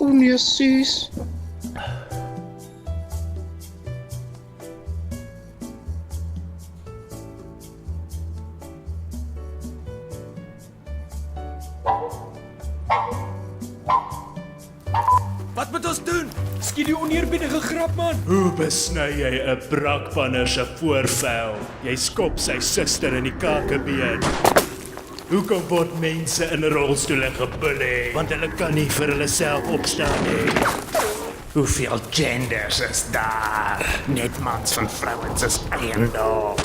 O nee, Suus. Wat moet ons doen? Skiet die oneerbiedige grap, man. Hoe besny jy 'n brakpanner se voorvel? Jy skop sy suster in die kakebeen. Hoekom word mense in rolstoele gebully? Want hulle kan nie vir hulle self opstaan nie. Hoeveel genders is daar? Net mans van vrouens is eiendom.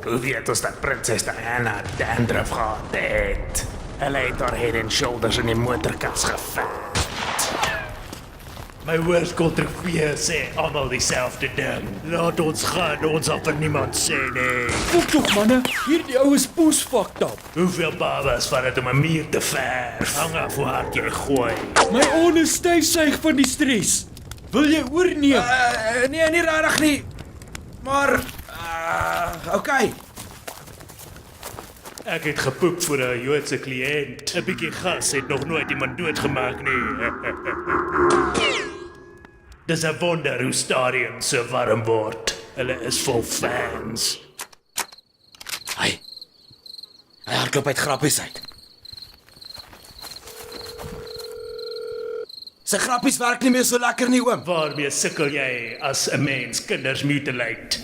Hoe weet ons dat prinses Diana dandruff gehad het? Hulle het haar head and shoulders in die motorkas gevat. My woordkontrofee sê almal dieselfde ding. Laat ons gaan, ons sal vir niemand sê nie. Kom tog, manne. Hierdie ou is poes fucked up. Hoeveel babas vat dit om 'n muur te verf? Hang af hoe hard jy gooi. My oor is styf suig van die stres. Wil jy oorneem? Nee, nie regtig nie. Maar okay. Ek het gepoep vir 'n Joodse kliënt. 'n Bietjie gas het nog nooit iemand doodgemaak nie. Dis 'n wonder hoe stadions so warm word. Hulle is vol fans. Hy hardloop uit grappies uit. Sy grappies werk nie meer so lekker nie, oom. Waarmee sukkel jy as 'n mens kinders mutilate?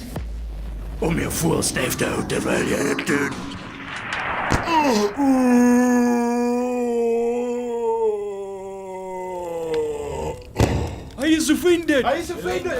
Om jou voelstyf te hou terwyl jy dit doen. Hy is offended. Hy is offended.